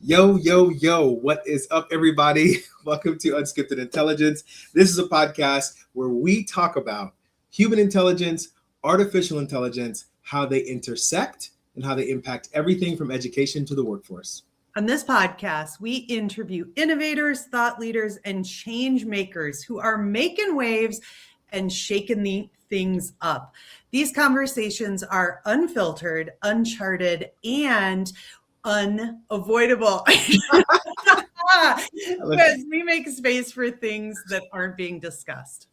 Yo, yo, yo, what is up, everybody? Welcome to Unscripted Intelligence. This is a podcast where we talk about human intelligence, artificial intelligence, how they intersect, and how they impact everything from education to the workforce. On this podcast, we interview innovators, thought leaders, and change makers who are making waves and shaking things up. These conversations are unfiltered, uncharted, and unavoidable because we make space for things that aren't being discussed.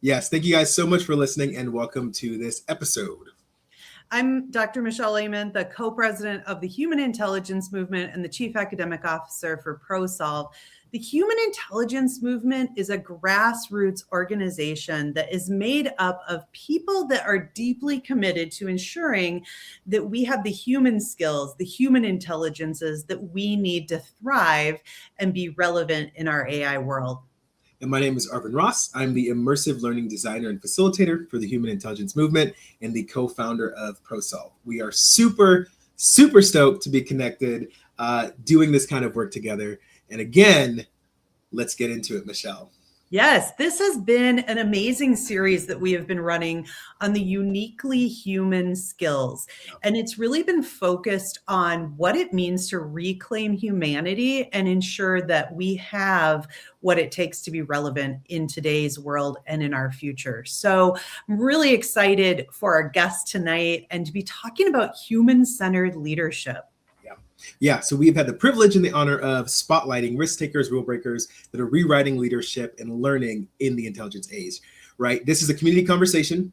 Yes, thank you guys so much for listening and welcome to this episode. I'm Dr. Michelle, Ament, the co-president of the Human Intelligence Movement and the chief academic officer for ProSolve. The Human Intelligence Movement is a grassroots organization that is made up of people that are deeply committed to ensuring that we have the human skills, the human intelligences that we need to thrive and be relevant in our AI world. And my name is Arvin Ross. I'm the immersive learning designer and facilitator for the Human Intelligence Movement and the co-founder of ProSolve. We are super stoked to be connected, doing this kind of work together. And again, let's get into it, Michelle. Yes, this has been an amazing series that we have been running on the uniquely human skills. And it's really been focused on what it means to reclaim humanity and ensure that we have what it takes to be relevant in today's world and in our future. So I'm really excited for our guest tonight and to be talking about human-centered leadership. Yeah, so we've had the privilege and the honor of spotlighting risk takers, rule breakers that are rewriting leadership and learning in the intelligence age, right? This is a community conversation.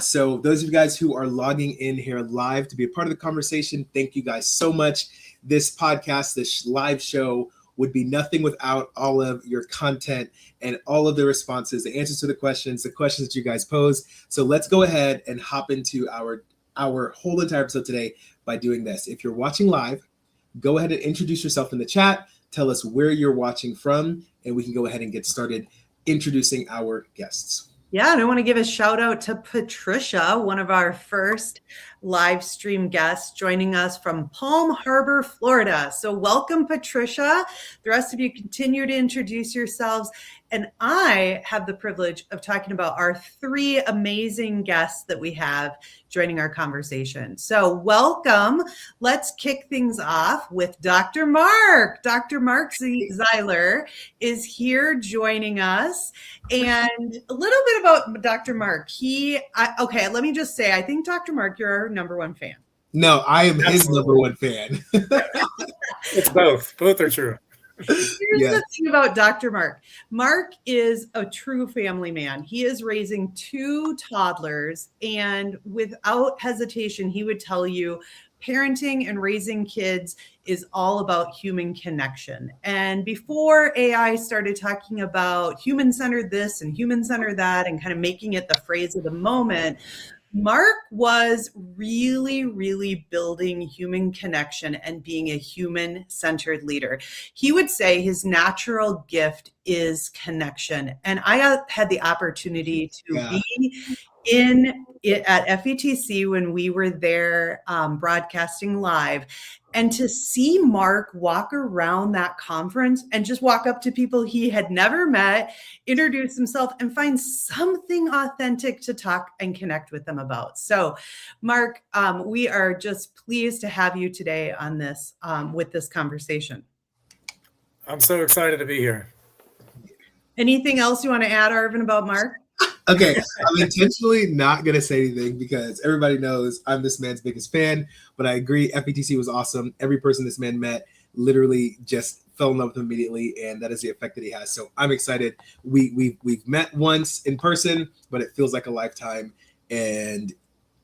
So those of you guys who are logging in here live to be a part of the conversation, thank you guys so much. This podcast, this live show would be nothing without all of your content and all of the responses, the answers to the questions that you guys pose. So let's go ahead and hop into our whole entire episode today by doing this. If you're watching live, go ahead and introduce yourself in the chat. Tell us where you're watching from, and we can go ahead and get started introducing our guests. Yeah, and I want to give a shout out to Patricia, one of our first live stream guests joining us from Palm Harbor, Florida. So welcome, Patricia. The rest of you continue to introduce yourselves. And I have the privilege of talking about our three amazing guests that we have joining our conversation. So welcome. Let's kick things off with Dr. Mark. Dr. Mark Zeiler is here joining us. And a little bit about Dr. Mark. Okay, let me just say, I think Dr. Mark, you're our number one fan. No, I am his number one fan. It's both. Both are true. Here's the thing about Dr. Mark. Mark is a true family man. He is raising two toddlers, and without hesitation, he would tell you parenting and raising kids is all about human connection. And before AI started talking about human-centered this and human-centered that and kind of making it the phrase of the moment, Mark was really building human connection and being a human-centered leader. He would say his natural gift is connection. And I had the opportunity to be at FETC when we were there broadcasting live, and to see Mark walk around that conference and just walk up to people he had never met, introduce himself, and find something authentic to talk and connect with them about. So, Mark, we are just pleased to have you today on this with this conversation. I'm so excited to be here. Anything else you want to add, Arvin, about Mark? Okay, I'm intentionally not going to say anything because everybody knows I'm this man's biggest fan, but I agree, FETC was awesome. Every person this man met literally just fell in love with him immediately, and that is the effect that he has. So I'm excited. We've met once in person, but it feels like a lifetime, and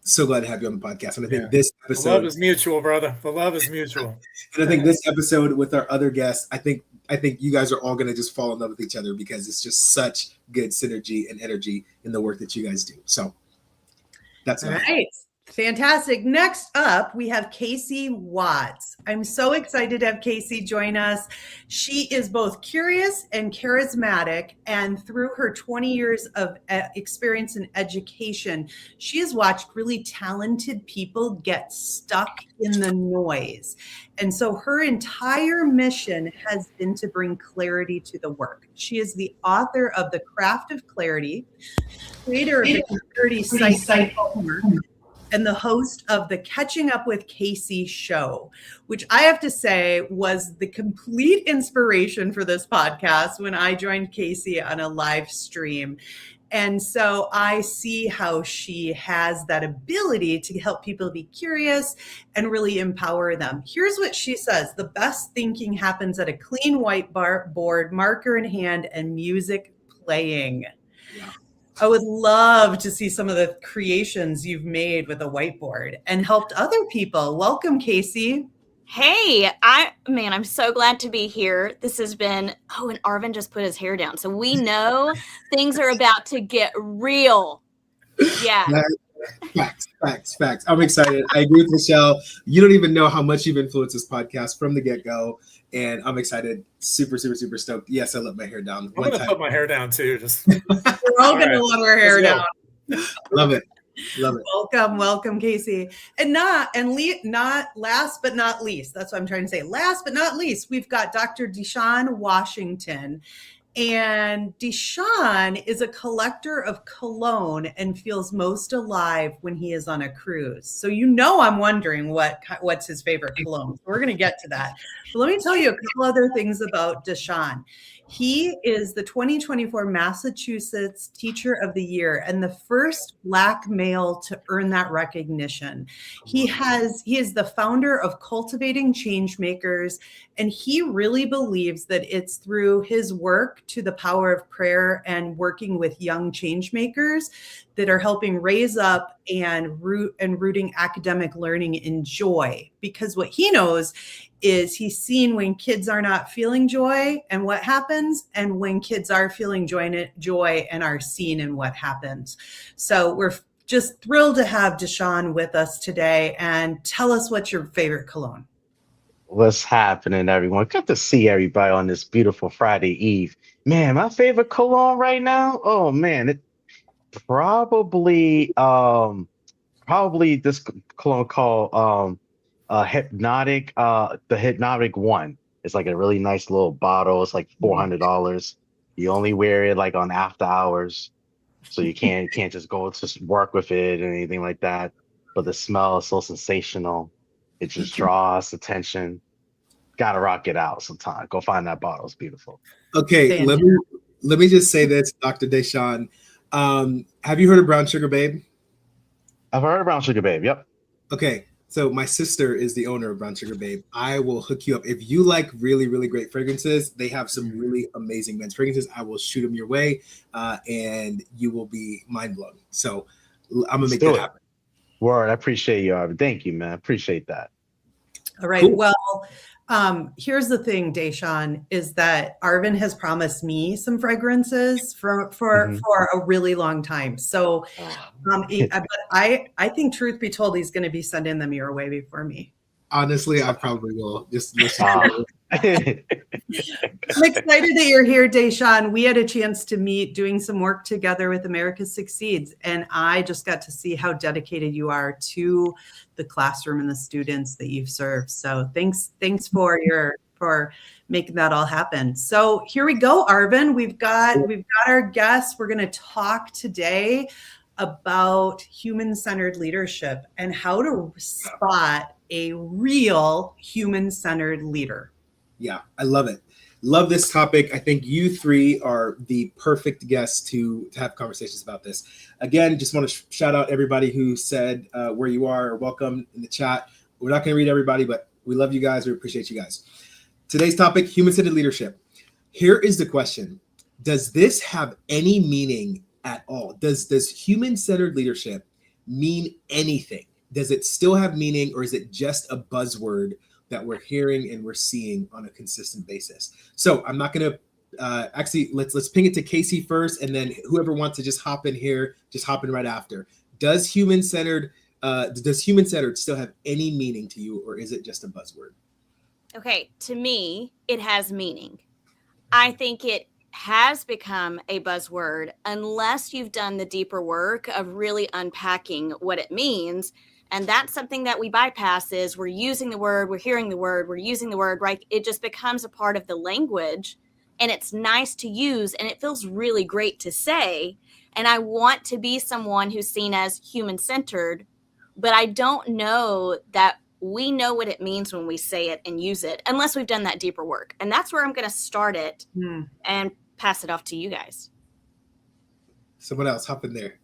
so glad to have you on the podcast. And I think this episode— the love is mutual, brother. The love is mutual. And I think this episode with our other guests, I think you guys are all going to just fall in love with each other because it's just such good synergy and energy in the work that you guys do. So that's all right. Fantastic. Next up, we have Casey Watts. I'm so excited to have Casey join us. She is both curious and charismatic, and through her 20 years of experience in education, she has watched really talented people get stuck in the noise. And so her entire mission has been to bring clarity to the work. She is the author of The Craft of Clarity, creator of the Clarity Site, and the host of the Catching Up with Casey show, which I have to say was the complete inspiration for this podcast when I joined Casey on a live stream. And so I see how she has that ability to help people be curious and really empower them. Here's what she says: the best thinking happens at a clean whiteboard, marker in hand, and music playing. Yeah. I would love to see some of the creations you've made with a whiteboard and helped other people. Welcome, Casey. Hey, I'm so glad to be here. This has been, and Arvin just put his hair down. So we know things are about to get real. Yeah. Facts. I'm excited. I agree with Michelle. You don't even know how much you've influenced this podcast from the get-go. And I'm excited. Super stoked. Yes, I let my hair down. I'm going to put my hair down too. We're all going to let our hair down. Love it. Welcome, Casey. And not last but not least. That's what I'm trying to say. Last but not least, we've got Dr. Deshaun Washington. And Deshaun is a collector of cologne and feels most alive when he is on a cruise. So I'm wondering what's his favorite cologne. So we're going to get to that. But let me tell you a couple other things about Deshaun. He is the 2024 Massachusetts Teacher of the Year and the first Black male to earn that recognition. He is the founder of Cultivating Changemakers, and he really believes that it's through his work to the power of prayer and working with young changemakers that are helping raise up and rooting academic learning in joy. Because what he knows is he's seen when kids are not feeling joy and what happens, and when kids are feeling joy and are seen and what happens. So we're just thrilled to have Deshaun with us today. And tell us what's your favorite cologne. What's happening, everyone? Good to see everybody on this beautiful Friday Eve. Man, my favorite cologne right now? Oh man, it probably this cologne called Hypnotic, the Hypnotic One. It's like a really nice little bottle. It's like $400. You only wear it like on after hours, so you can't just go to work with it or anything like that. But the smell is so sensational. It just draws attention. Gotta rock it out sometime. Go find that bottle. It's beautiful. Okay, let me just say this, Dr. Deshaun. Have you heard of Brown Sugar Babe? I've heard of Brown Sugar Babe. Yep. Okay, so my sister is the owner of Brown Sugar Babe. I will hook you up. If you like really, really great fragrances, they have some really amazing men's fragrances. I will shoot them your way, and you will be mind blown. So I'm gonna make that happen. Word, I appreciate you, Arvin. Thank you, man. Appreciate that. All right. Cool. Well, here's the thing, Deshaun, is that Arvin has promised me some fragrances for a really long time. So I think, truth be told, he's going to be sending them your way before me. Honestly, I probably will. I'm excited that you're here, Deshaun. We had a chance to meet doing some work together with America Succeeds, and I just got to see how dedicated you are to the classroom and the students that you've served. So thanks for making that all happen. So here we go, Arvin. We've got our guests. We're going to talk today about human-centered leadership and how to spot a real human-centered leader. Yeah, I love it. Love this topic. I think you three are the perfect guests to have conversations about this. Again, just want to shout out everybody who said where you are or welcome in the chat. We're not going to read everybody, but we love you guys. We appreciate you guys. Today's topic, human-centered leadership. Here is the question. Does this have any meaning at all? Does human-centered leadership mean anything? Does it still have meaning, or is it just a buzzword that we're hearing and we're seeing on a consistent basis? So I'm not going to actually let's ping it to Casey first, and then whoever wants to just hop in here, just hop in right after. Does human-centered does human-centered still have any meaning to you, or is it just a buzzword? Okay, to me, it has meaning. I think it has become a buzzword unless you've done the deeper work of really unpacking what it means. And that's something that we bypass is we're using the word, we're hearing the word, we're using the word, right? It just becomes a part of the language, and it's nice to use, and it feels really great to say. And I want to be someone who's seen as human-centered, but I don't know that we know what it means when we say it and use it unless we've done that deeper work. And that's where I'm going to start it and pass it off to you guys. Someone else hop in there.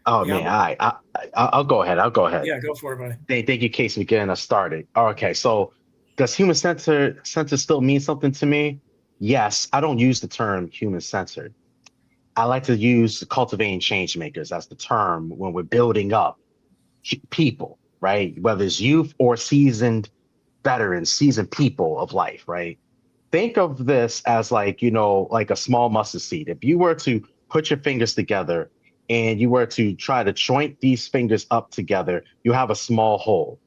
Oh Yeah, man, I'll go ahead. I'll go ahead. Yeah, go for it, buddy. Thank you, Casey, for getting us started. Okay, so does human-centered still mean something to me? Yes, I don't use the term human-centered. I like to use cultivating change makers as the term when we're building up people, right? Whether it's youth or seasoned veterans, seasoned people of life, right? Think of this as like, like a small mustard seed. If you were to put your fingers together and you were to try to joint these fingers up together, you have a small hole.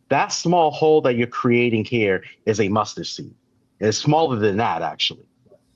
That small hole that you're creating here is a mustard seed. It's smaller than that, actually.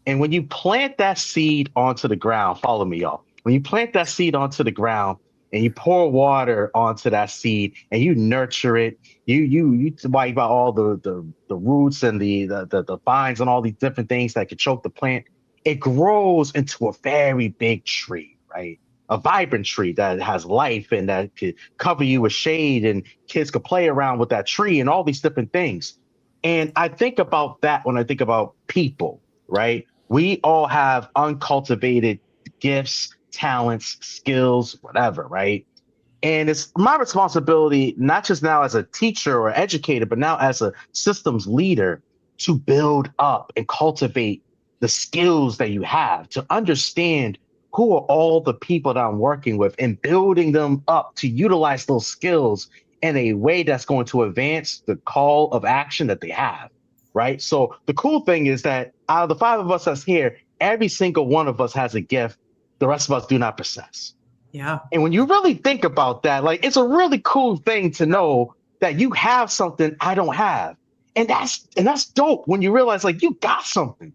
And when you plant that seed onto the ground, follow me, y'all. When you plant that seed onto the ground and you pour water onto that seed and you nurture it, you wipe out all the roots and the vines and all these different things that could choke the plant, it grows into a very big tree, right? A vibrant tree that has life and that could cover you with shade, and kids could play around with that tree and all these different things. And I think about that when I think about people, right? We all have uncultivated gifts, talents, skills, whatever, right? And it's my responsibility, not just now as a teacher or educator, but now as a systems leader, to build up and cultivate the skills that you have, to understand who are all the people that I'm working with and building them up to utilize those skills in a way that's going to advance the call of action that they have. Right. So the cool thing is that out of the five of us that's here, every single one of us has a gift the rest of us do not possess. Yeah. And when you really think about that, like, it's a really cool thing to know that you have something I don't have. And that's dope when you realize like you got something.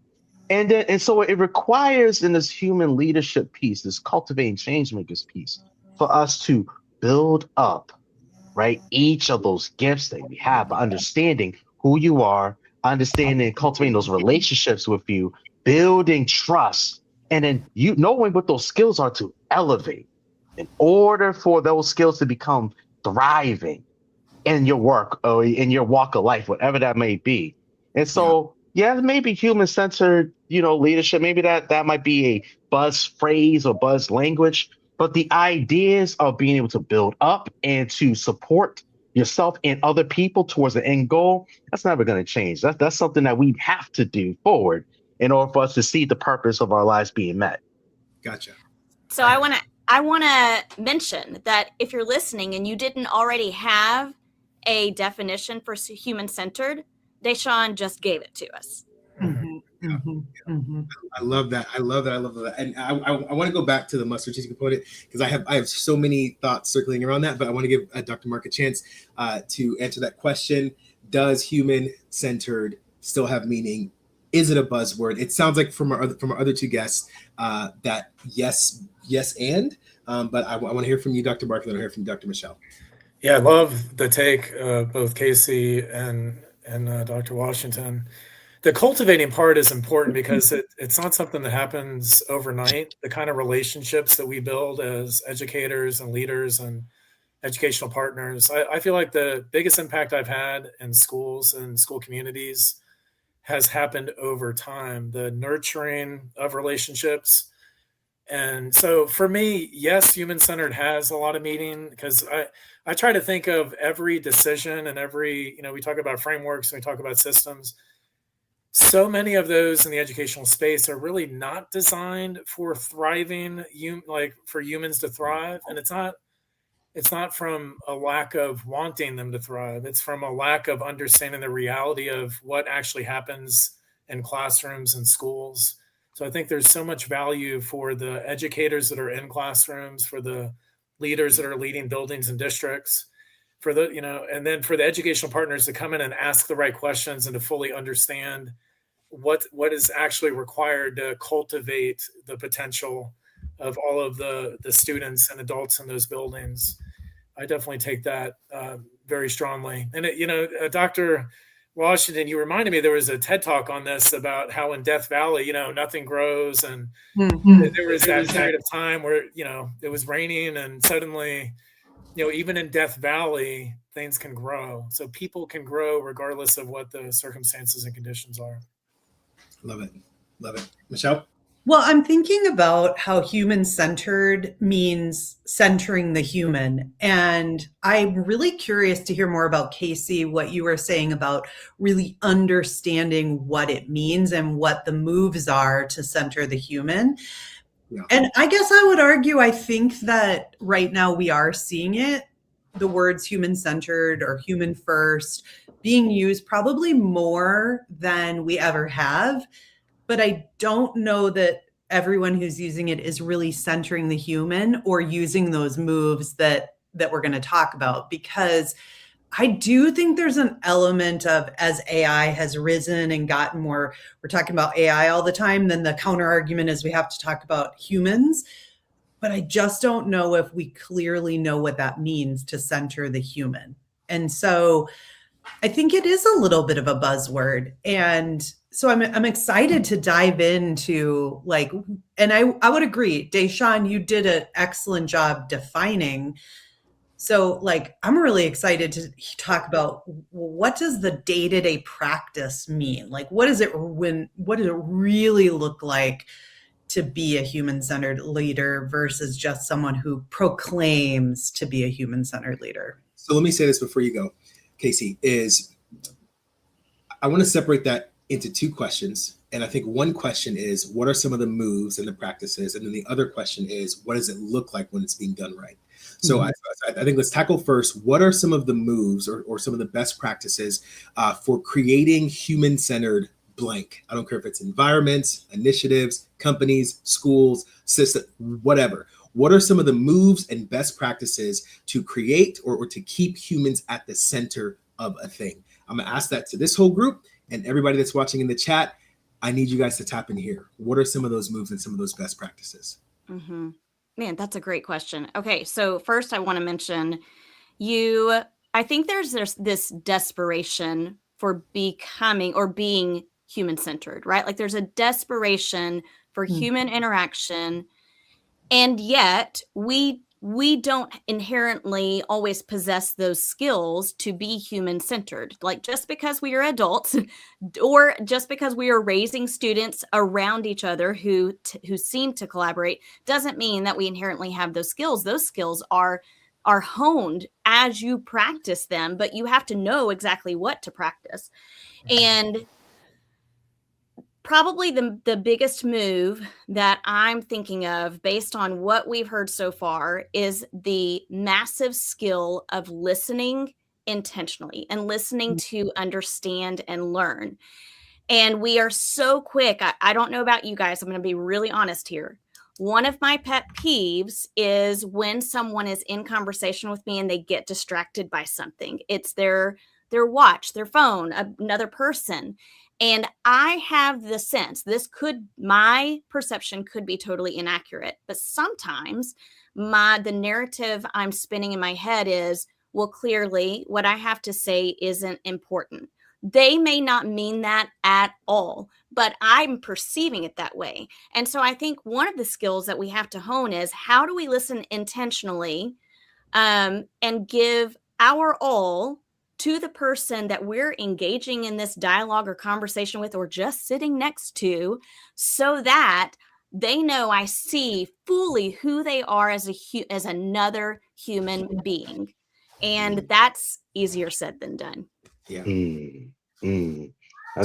And so it requires in this human leadership piece, this cultivating change makers piece, for us to build up, right, each of those gifts that we have by understanding who you are, understanding and cultivating those relationships with you, building trust, and then you knowing what those skills are to elevate in order for those skills to become thriving in your work or in your walk of life, whatever that may be. And so, yeah, maybe human-centered, leadership, maybe that might be a buzz phrase or buzz language, but the ideas of being able to build up and to support yourself and other people towards the end goal, that's never going to change. That's something that we have to do forward in order for us to see the purpose of our lives being met. Gotcha. So I want to mention that if you're listening and you didn't already have a definition for human-centered, Deshaun just gave it to us. I love that. And I want to go back to the mustard seed component because I have so many thoughts circling around that, but I want to give Dr. Mark a chance to answer that question. Does human-centered still have meaning? Is it a buzzword? It sounds like from our other two guests that yes, and but I want to hear from you, Dr. Mark, and then I'll hear from Dr. Michelle. Yeah, I love the take of both Casey and Dr. Washington. The cultivating part is important because it's not something that happens overnight. The kind of relationships that we build as educators and leaders and educational partners. I feel like the biggest impact I've had in schools and school communities has happened over time, the nurturing of relationships. And so for me, yes, human-centered has a lot of meaning because I try to think of every decision and every, we talk about frameworks and we talk about systems. So many of those in the educational space are really not designed for thriving, like for humans to thrive. And it's not from a lack of wanting them to thrive. It's from a lack of understanding the reality of what actually happens in classrooms and schools. So I think there's so much value for the educators that are in classrooms, for the leaders that are leading buildings and districts, for the, and then for the educational partners to come in and ask the right questions and to fully understand what is actually required to cultivate the potential of all of the students and adults in those buildings. I definitely take that very strongly. And Dr. Washington, you reminded me there was a TED Talk on this about how in Death Valley, nothing grows, and there was that period of time where it was raining, and suddenly, even in Death Valley, things can grow. So people can grow regardless of what the circumstances and conditions are. Love it. Michelle? Well, I'm thinking about how human-centered means centering the human. And I'm really curious to hear more about, Casey, what you were saying about really understanding what it means and what the moves are to center the human. Yeah. And I guess I would argue, I think that right now we are seeing it, the words human-centered or human first being used probably more than we ever have. But I don't know that everyone who's using it is really centering the human or using those moves that we're going to talk about, because I do think there's an element of, as AI has risen and gotten more, we're talking about AI all the time, then the counter argument is we have to talk about humans. But I just don't know if we clearly know what that means to center the human. And so I think it is a little bit of a buzzword. And so I'm excited to dive into and I would agree, Deshawn, you did an excellent job defining. So I'm really excited to talk about, what does the day-to-day practice mean? What does it really look like to be a human-centered leader versus just someone who proclaims to be a human-centered leader? So let me say this before you go, Casey, is I want to separate that into two questions. And I think one question is, what are some of the moves and the practices? And then the other question is, what does it look like when it's being done right? So I think let's tackle first, what are some of the moves or some of the best practices for creating human-centered blank? I don't care if it's environments, initiatives, companies, schools, system, whatever. What are some of the moves and best practices to create or to keep humans at the center of a thing? I'm going to ask that to this whole group and everybody that's watching in the chat. I need you guys to tap in here. What are some of those moves and some of those best practices? Mm-hmm. Man, that's a great question. Okay, so first I want to mention I think there's this desperation for becoming or being human-centered, right? There's a desperation for human interaction, and yet we don't inherently always possess those skills to be human-centered. Just because we are adults or just because we are raising students around each other who seem to collaborate doesn't mean that we inherently have those skills. Those skills are honed as you practice them, but you have to know exactly what to practice. And probably the biggest move that I'm thinking of based on what we've heard so far is the massive skill of listening intentionally and listening to understand and learn. And we are so quick. I don't know about you guys. I'm going to be really honest here. One of my pet peeves is when someone is in conversation with me and they get distracted by something. It's their watch, their phone, another person. And I have the sense my perception could be totally inaccurate, but sometimes the narrative I'm spinning in my head is, well, clearly what I have to say isn't important. They may not mean that at all, but I'm perceiving it that way. And so I think one of the skills that we have to hone is, how do we listen intentionally and give our all to the person that we're engaging in this dialogue or conversation with, or just sitting next to, so that they know I see fully who they are as another human being. And that's easier said than done. Yeah. I'm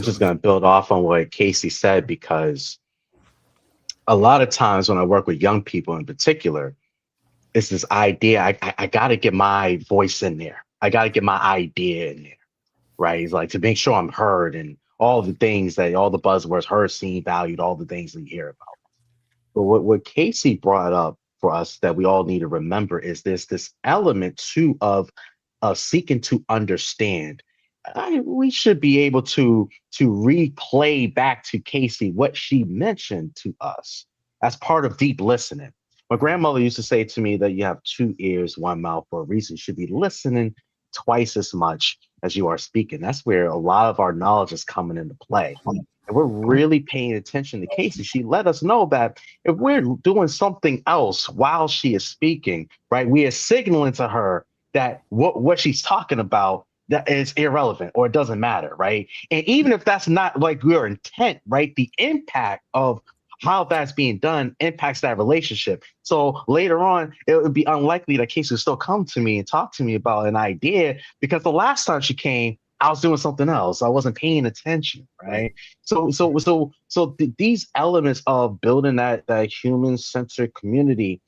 just going to build off on what Casey said, because a lot of times when I work with young people in particular, it's this idea, I got to get my voice in there. I got to get my idea in there, right? It's to make sure I'm heard, and all the things all the buzzwords, heard, seen, valued, all the things that you hear about. But what Casey brought up for us that we all need to remember is this element too of seeking to understand. We should be able to replay back to Casey what she mentioned to us as part of deep listening. My grandmother used to say to me that you have two ears, one mouth for a reason. You should be listening twice as much as you are speaking. That's where a lot of our knowledge is coming into play. And we're really paying attention to Casey. She let us know that if we're doing something else while she is speaking, right, we are signaling to her that what she's talking about that is irrelevant or it doesn't matter, right? And even if that's not like your intent, right, the impact of how that's being done impacts that relationship. So later on, it would be unlikely that Casey would still come to me and talk to me about an idea because the last time she came, I was doing something else. I wasn't paying attention, right? These elements of building that human-centered community,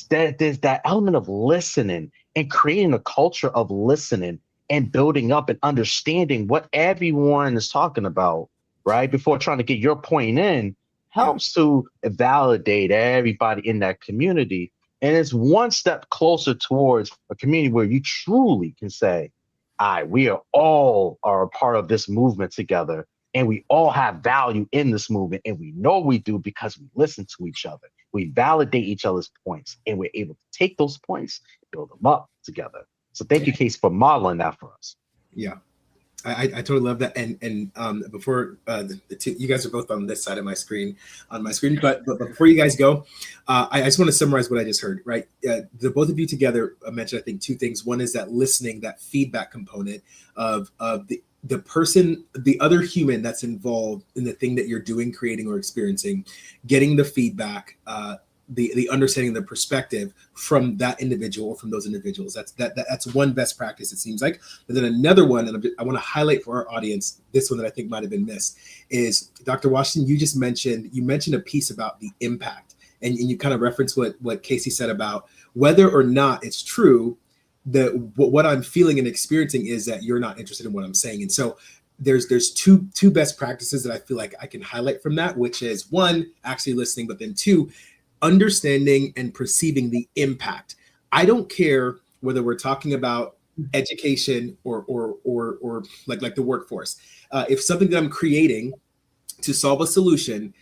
there's that element of listening and creating a culture of listening and building up and understanding what everyone is talking about, right? Before trying to get your point in, helps to validate everybody in that community. And it's one step closer towards a community where you truly can say, we are all a part of this movement together, and we all have value in this movement, and we know we do because we listen to each other. We validate each other's points, and we're able to take those points, build them up together. So thank you, Casey, for modeling that for us. Yeah. I totally love that. And before the two, you guys are both on this side of my screen, but before you guys go, I just want to summarize what I just heard, right? The both of you together mentioned, I think, two things. One is that listening, that feedback component of the person, the other human that's involved in the thing that you're doing, creating, or experiencing, getting the feedback, the understanding, the perspective from that individual or from those individuals. That's one best practice, it seems like. But then another one, and I want to highlight for our audience, this one that I think might have been missed, is Dr. Washington, you mentioned a piece about the impact, and you kind of referenced what Casey said about whether or not it's true that what I'm feeling and experiencing is that you're not interested in what I'm saying. And so there's two best practices that I feel like I can highlight from that, which is one, actually listening, but then two, understanding and perceiving the impact. I don't care whether we're talking about education or like the workforce. If something that I'm creating to solve a solution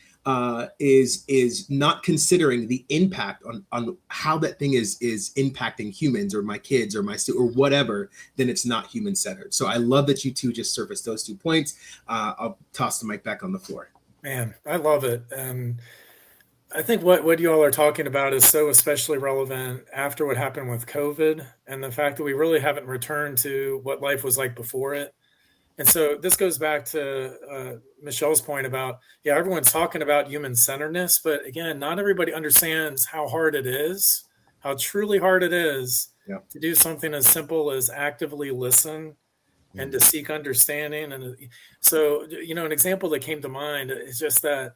is not considering the impact on how that thing is impacting humans or my kids or my students or whatever, then it's not human centered. So I love that you two just surfaced those 2 points. I'll toss the mic back on the floor. Man, I love it. And I think what you all are talking about is so especially relevant after what happened with COVID and the fact that we really haven't returned to what life was like before it. And so this goes back to Michelle's point about, everyone's talking about human centeredness, but again, not everybody understands how hard it is, how truly hard it is to do something as simple as actively listen and to seek understanding. And so, an example that came to mind is just that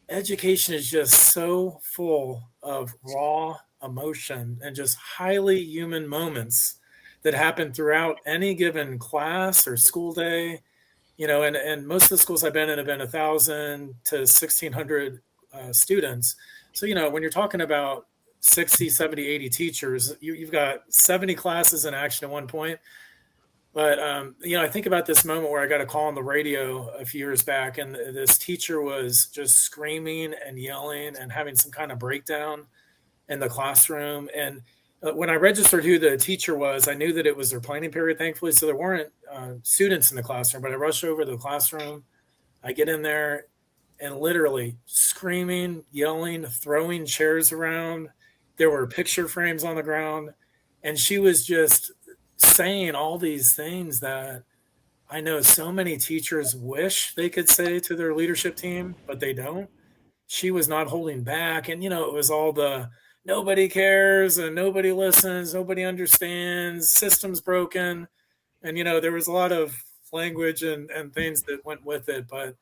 education is just so full of raw emotion and just highly human moments that happen throughout any given class or school day, and most of the schools I've been in have been 1,000 to 1,600 students. So, when you're talking about 60, 70, 80 teachers, you've got 70 classes in action at one point. But, I think about this moment where I got a call on the radio a few years back, and this teacher was just screaming and yelling and having some kind of breakdown in the classroom. And when I registered who the teacher was, I knew that it was their planning period, thankfully. So there weren't students in the classroom, but I rushed over to the classroom. I get in there and literally screaming, yelling, throwing chairs around. There were picture frames on the ground. And she was just saying all these things that I know so many teachers wish they could say to their leadership team, but they don't. She was not holding back. And, it was all the nobody cares and nobody listens, nobody understands, system's broken. And, there was a lot of language and things that went with it. But,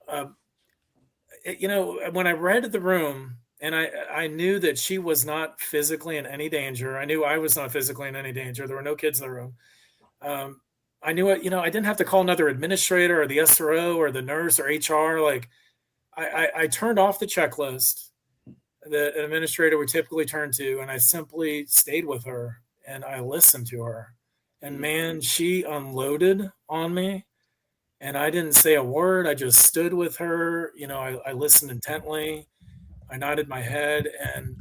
when I read the room and I knew that she was not physically in any danger, I knew I was not physically in any danger. There were no kids in the room. I knew it, I didn't have to call another administrator or the SRO or the nurse or HR. Like I turned off the checklist. that an administrator would typically turn to, and I simply stayed with her and I listened to her. And man, she unloaded on me, and I didn't say a word. I just stood with her. I listened intently. I nodded my head, and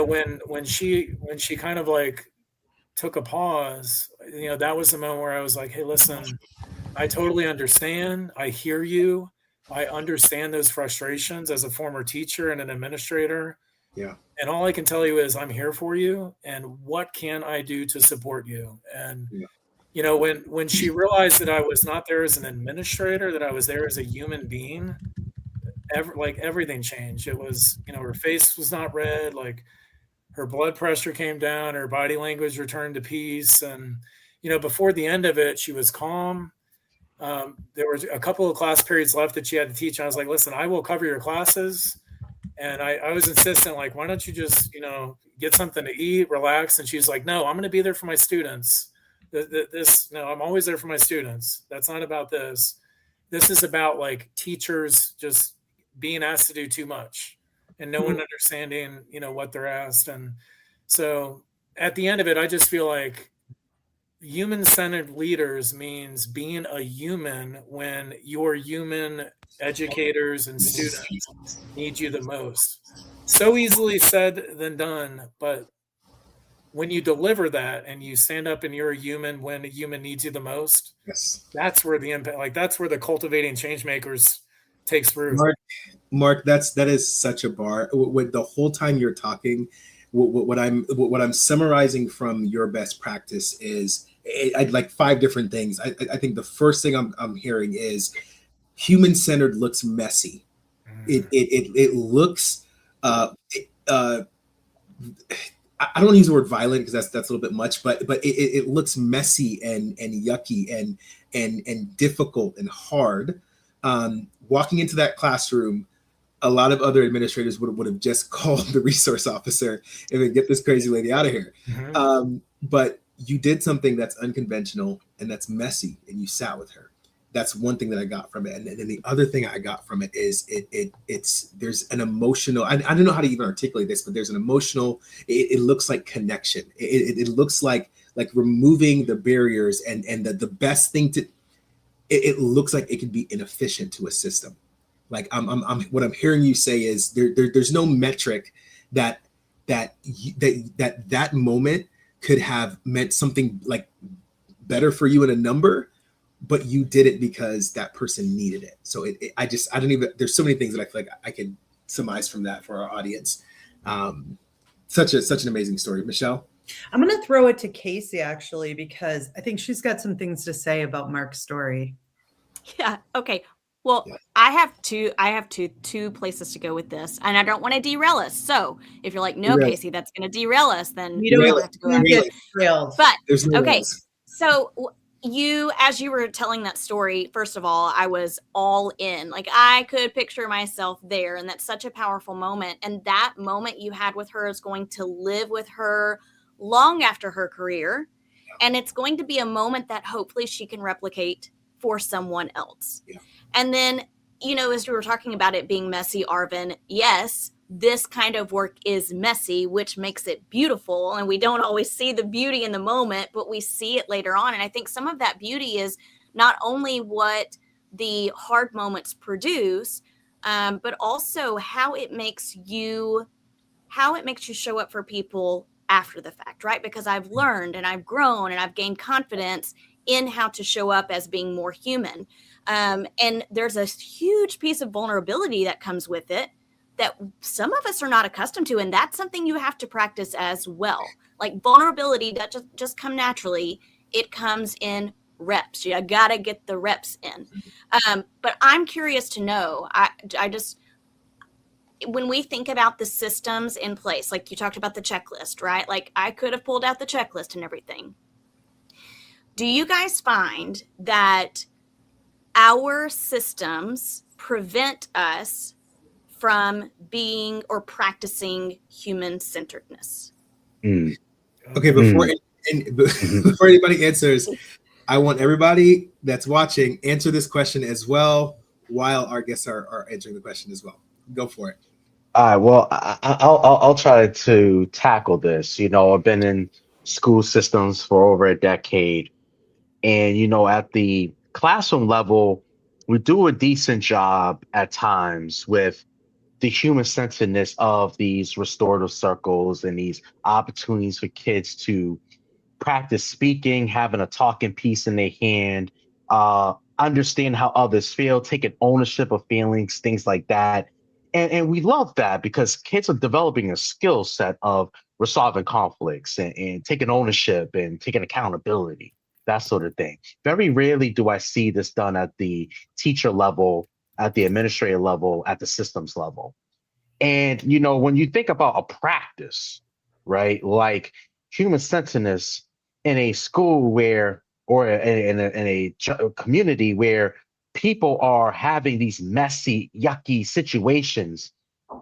when she kind of like took a pause, that was the moment where I was like, hey, listen, I totally understand. I hear you. I understand those frustrations as a former teacher and an administrator. Yeah. And all I can tell you is I'm here for you. And what can I do to support you? And, when she realized that I was not there as an administrator, that I was there as a human being, everything changed. It was, her face was not red, like her blood pressure came down, her body language returned to peace. And, before the end of it, she was calm. There were a couple of class periods left that she had to teach. I was like, listen, I will cover your classes. And I was insistent, like, why don't you just, get something to eat, relax? And she's like, no, I'm going to be there for my students. I'm always there for my students. That's not about this. This is about like teachers just being asked to do too much and no one understanding, what they're asked. And so at the end of it, I just feel like human-centered leaders means being a human when your human educators and students need you the most. So easily said than done, but when you deliver that and you stand up and you're a human when a human needs you the most, Yes, that's where the impact, like that's where the cultivating change makers takes root. Mark, that is such a bar. With the whole time you're talking, what I'm summarizing from your best practice is I'd like 5 different things. I think the first thing I'm hearing is human-centered looks messy. It looks I don't want to use the word violent because that's a little bit much, but it looks messy and yucky and difficult and hard. Walking into that classroom, a lot of other administrators would have just called the resource officer and then get this crazy lady out of here. But you did something that's unconventional and that's messy, and you sat with her. That's one thing that I got from it. And then the other thing I got from it is there's an emotional, I don't know how to even articulate this, but there's an emotional, it looks like connection. It looks like removing the barriers and the best thing to, it looks like it could be inefficient to a system. Like what I'm hearing you say is there's no metric that moment could have meant something like better for you in a number, but you did it because that person needed it. So there's so many things that I feel like I can surmise from that for our audience. Such an amazing story. Michelle? I'm going to throw it to Casey actually, because I think she's got some things to say about Mark's story. Yeah. Okay. Well, yeah. I have two places to go with this, and I don't want to derail us. So if you're like, no, Casey, that's going to derail us, then you don't have to go rails. But okay. So as you were telling that story, first of all, I was all in. Like I could picture myself there, and that's such a powerful moment. And that moment you had with her is going to live with her long after her career. And it's going to be a moment that hopefully she can replicate for someone else. Yeah. And then, as we were talking about it being messy, Arvin, yes, this kind of work is messy, which makes it beautiful. And we don't always see the beauty in the moment, but we see it later on. And I think some of that beauty is not only what the hard moments produce, but also how it makes you show up for people after the fact, right? Because I've learned and I've grown and I've gained confidence in how to show up as being more human. And there's a huge piece of vulnerability that comes with it that some of us are not accustomed to. And that's something you have to practice as well. Like vulnerability that just come naturally. It comes in reps. You got to get the reps in. But I'm curious to know, when we think about the systems in place, like you talked about the checklist, right? Like I could have pulled out the checklist and everything. Do you guys find that our systems prevent us from being or practicing human-centeredness? Okay, before anybody answers, I want everybody that's watching answer this question as well while our guests are answering the question as well. Go for it. All right, well, I'll try to tackle this. I've been in school systems for over a decade, and at the classroom level, we do a decent job at times with the human centeredness of these restorative circles and these opportunities for kids to practice speaking, having a talking piece in their hand, understand how others feel, taking ownership of feelings, things like that. And we love that because kids are developing a skill set of resolving conflicts and taking ownership and taking accountability, that sort of thing. Very rarely do I see this done at the teacher level, at the administrator level, at the systems level. And when you think about a practice, right, like human centeredness in a school where, or in a community where people are having these messy, yucky situations,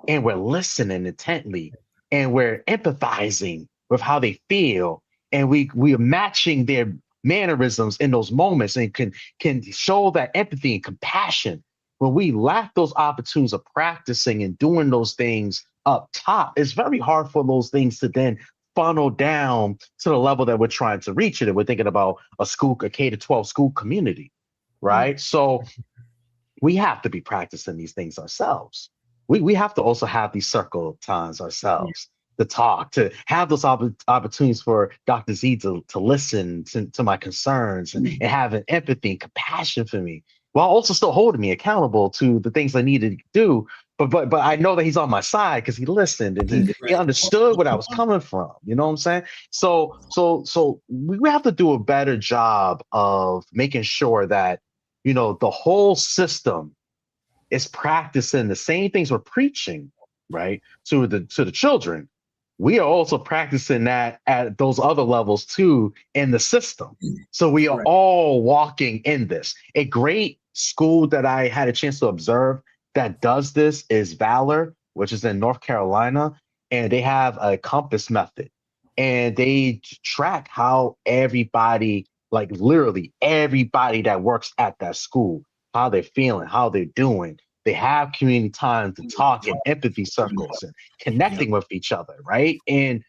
and we're listening intently, and we're empathizing with how they feel, and we are matching their mannerisms in those moments, and can show that empathy and compassion. When we lack those opportunities of practicing and doing those things up top, it's very hard for those things to then funnel down to the level that we're trying to reach it. And we're thinking about a K to 12 school community, right? So we have to be practicing these things ourselves. We have to also have these circle times ourselves to talk, to have those opportunities for Dr. Z to listen to my concerns and have an empathy and compassion for me, while also still holding me accountable to the things I needed to do. But I know that he's on my side because he listened and he understood what I was coming from. You know what I'm saying? So we have to do a better job of making sure that the whole system is practicing the same things we're preaching, right, to the children. We are also practicing that at those other levels too in the system. So we are all walking in this. A great school that I had a chance to observe that does this is Valor, which is in North Carolina, and they have a compass method, and they track how everybody, like literally everybody that works at that school, how they're feeling, how they're doing. They have community time to talk in empathy circles and connecting with each other, right? And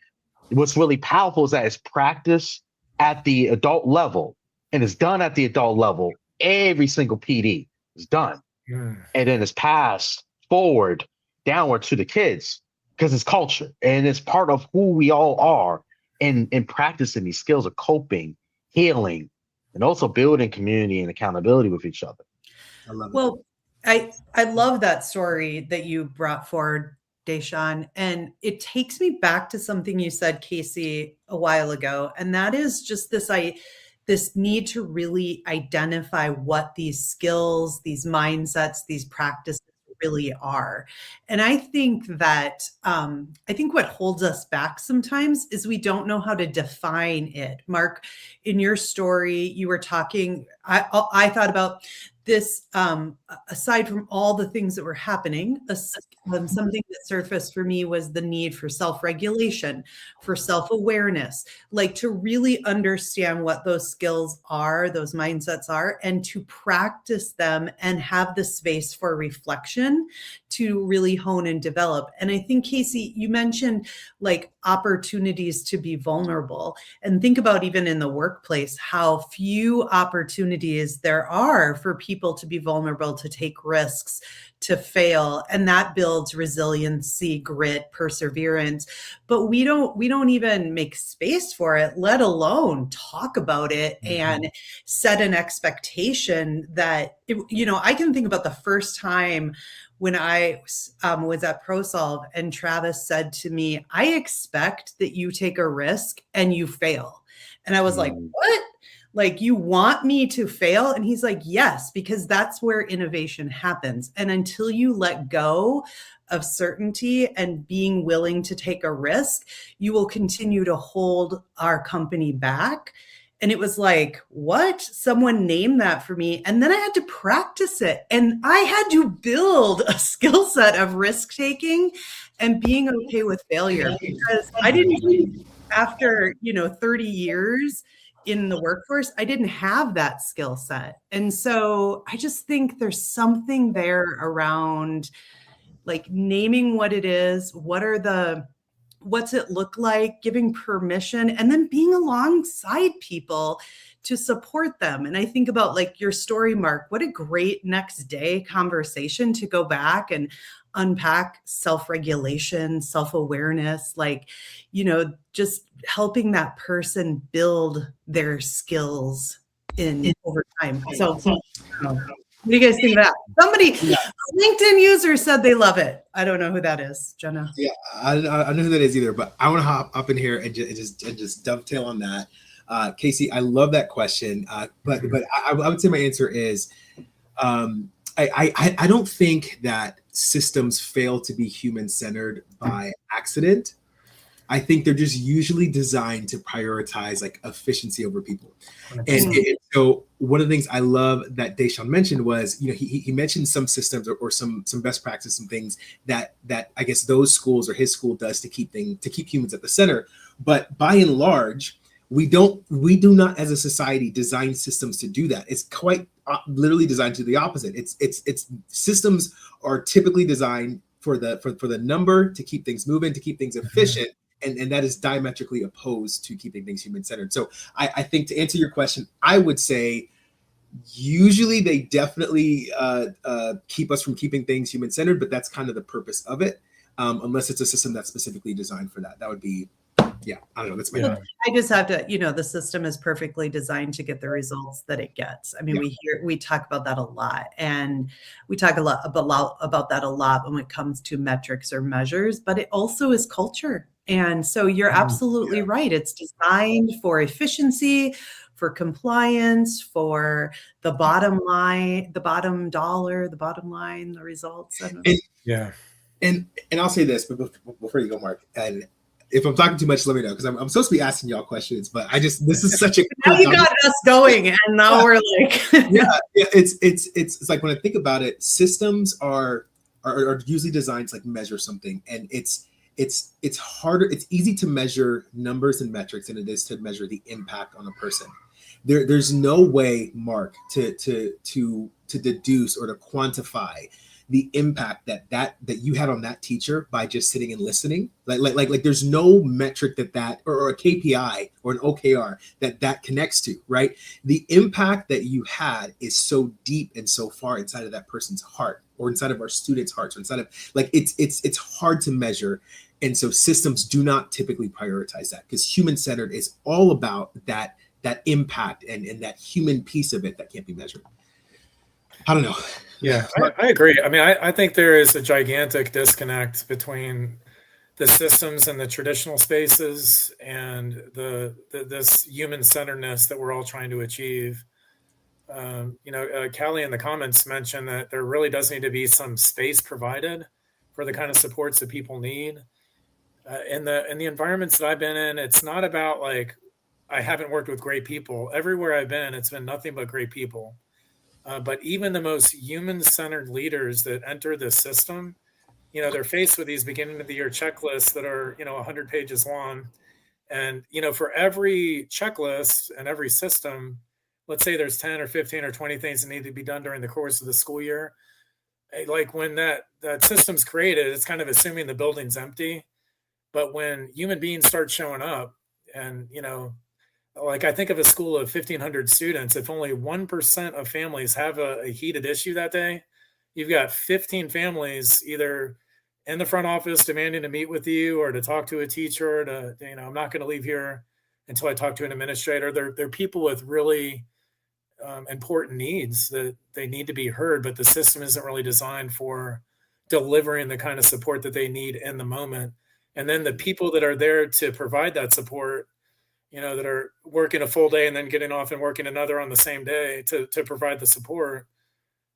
what's really powerful is that it's practiced at the adult level, and it's done at the adult level. Every single PD is done. And then it's passed forward, downward to the kids, because it's culture and it's part of who we all are in practicing these skills of coping, healing, and also building community and accountability with each other. I love it. Well, I love that story that you brought forward, Deshaun, and it takes me back to something you said, Casey, a while ago, and that is just this need to really identify what these skills, these mindsets, these practices really are. And I think that what holds us back sometimes is we don't know how to define it. Mark, in your story, you were talking, I thought about this, aside from all the things that were happening, something that surfaced for me was the need for self-regulation, for self-awareness, like to really understand what those skills are, those mindsets are, and to practice them and have the space for reflection to really hone and develop. And I think, Casey, you mentioned like opportunities to be vulnerable, and think about even in the workplace, how few opportunities there are for people to be vulnerable, to take risks, to fail, and that builds resiliency, grit, perseverance. But we don't even make space for it, let alone talk about it and set an expectation that I can think about the first time when I was at ProSolve and Travis said to me, "I expect that you take a risk and you fail." And I was like, "What? Like, you want me to fail?" And he's like, "Yes, because that's where innovation happens. And until you let go of certainty and being willing to take a risk, you will continue to hold our company back." And it was like, what? Someone named that for me. And then I had to practice it. And I had to build a skill set of risk taking and being okay with failure, because I didn't, after 30 years in the workforce, I didn't have that skill set. And so I just think there's something there around like naming what it is, what's it look like, giving permission, and then being alongside people to support them. And I think about like your story, Mark, what a great next day conversation to go back and unpack self-regulation, self-awareness, like, just helping that person build their skills in over time. So what do you guys think of that? Somebody, a LinkedIn user said they love it. I don't know who that is, Jenna. Yeah, I don't know who that is either, but I want to hop up in here and just dovetail on that. Casey, I love that question, but I would say my answer is I don't think that systems fail to be human-centered by accident. I think they're just usually designed to prioritize like efficiency over people. And so one of the things I love that Deshaun mentioned was, he mentioned some systems or some best practices, some things that I guess those schools or his school does to keep humans at the center. But by and large, we do not as a society design systems to do that. It's quite literally designed to the opposite. It's systems are typically designed for the number, to keep things moving, to keep things efficient. And that is diametrically opposed to keeping things human-centered. So I think to answer your question, I would say usually they definitely keep us from keeping things human-centered, but that's kind of the purpose of it, unless it's a system that's specifically designed for that. That would be, I don't know. That's my opinion. I just have to, the system is perfectly designed to get the results that it gets. I mean, we talk about that a lot, and we talk a lot about that a lot when it comes to metrics or measures, but it also is culture. And so you're absolutely right. It's designed for efficiency, for compliance, for the bottom line, the bottom dollar, the bottom line, the results. And I'll say this, but before you go, Mark, and if I'm talking too much, let me know, because I'm supposed to be asking y'all questions, but this is such a now you got us going, and now we're like it's like when I think about it, systems are usually designed to like measure something, and it's harder. It's easy to measure numbers and metrics than it is to measure the impact on a person. There's no way, Mark, to deduce or to quantify the impact that you had on that teacher by just sitting and listening. Like there's no metric that or a KPI or an OKR that connects to, right? The impact that you had is so deep and so far inside of that person's heart, or inside of our students' hearts, or inside of it's hard to measure. And so systems do not typically prioritize that, because human-centered is all about that impact and that human piece of it that can't be measured. I don't know. Yeah, I agree. I mean, I think there is a gigantic disconnect between the systems and the traditional spaces and this human-centeredness that we're all trying to achieve. Callie in the comments mentioned that there really does need to be some space provided for the kind of supports that people need. In the environments that I've been in, it's not about like I haven't worked with great people. Everywhere I've been, it's been nothing but great people. But even the most human-centered leaders that enter this system, they're faced with these beginning of the year checklists that are, 100 pages long. And, for every checklist and every system, let's say there's 10 or 15 or 20 things that need to be done during the course of the school year. Like when that system's created, it's kind of assuming the building's empty. But when human beings start showing up and, like I think of a school of 1,500 students, if only 1% of families have a heated issue that day, you've got 15 families either in the front office demanding to meet with you or to talk to a teacher, I'm not going to leave here until I talk to an administrator. They're people with really important needs that they need to be heard, but the system isn't really designed for delivering the kind of support that they need in the moment. And then the people that are there to provide that support, that are working a full day and then getting off and working another on the same day to provide the support.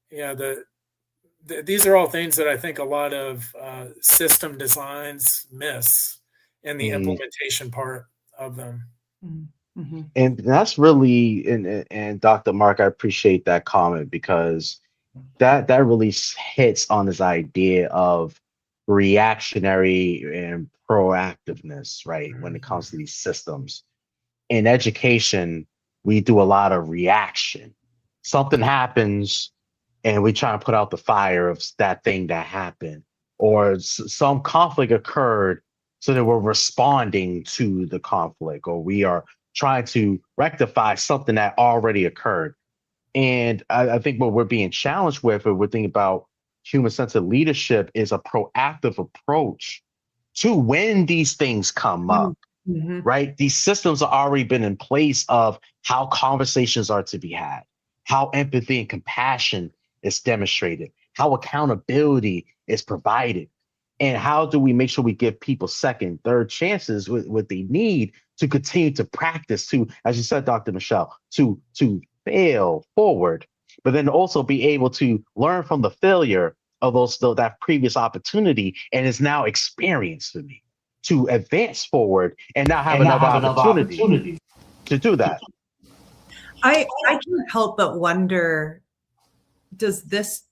These are all things that I think a lot of system designs miss in the implementation part of them. Mm-hmm. And that's really, and Dr. Mark, I appreciate that comment, because that really hits on this idea of reactionary and proactiveness, right? When it comes to these systems. In education, we do a lot of reaction. Something happens and we try to put out the fire of that thing that happened. or some conflict occurred, so that we're responding to the conflict, or we are trying to rectify something that already occurred. And I think what we're being challenged with, or we're thinking about human-centered leadership, is a proactive approach to when these things come up, Mm-hmm. right? These systems have already been in place of how conversations are to be had, how empathy and compassion is demonstrated, how accountability is provided, and how do we make sure we give people second, third chances with what they need to continue to practice, to, as you said, Dr. Michelle, to fail forward, but then also be able to learn from the failure of that previous opportunity, and is now experience for me to advance forward and now have another opportunity to do that. I can't help but wonder, does this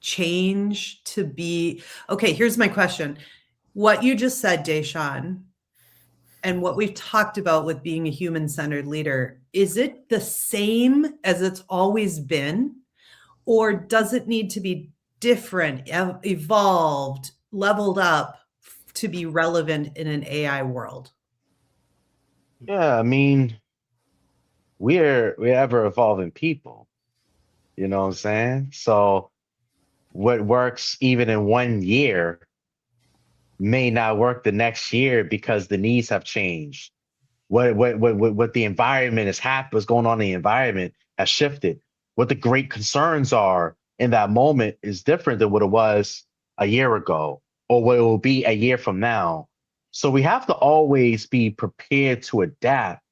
change to be, okay, here's my question. What you just said, Deshawn, and what we've talked about with being a human-centered leader, is it the same as it's always been? Or does it need to be different, evolved, leveled up to be relevant in an AI world? Yeah, I mean, we're ever evolving people, you know what I'm saying? So what works even in 1 year may not work the next year because the needs have changed. What the environment is what's going on in the environment has shifted. What the great concerns are in that moment is different than what it was a year ago, or what it will be a year from now. So we have to always be prepared to adapt,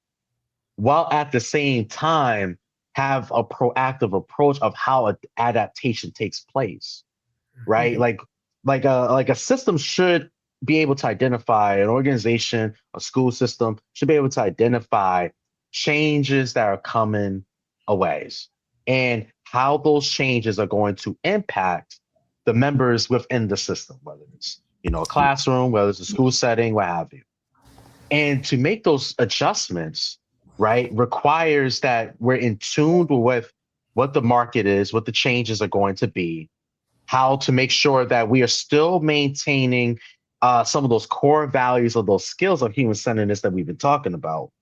while at the same time have a proactive approach of how adaptation takes place, right? Mhm. Like a system should be able to identify, an organization, a school system should be able to identify changes that are coming away, and how those changes are going to impact the members within the system, whether it's, a classroom, whether it's a school setting, what have you. And to make those adjustments, right, requires that we're in tune with what the market is, what the changes are going to be, how to make sure that we are still maintaining some of those core values of those skills of human centeredness that we've been talking about,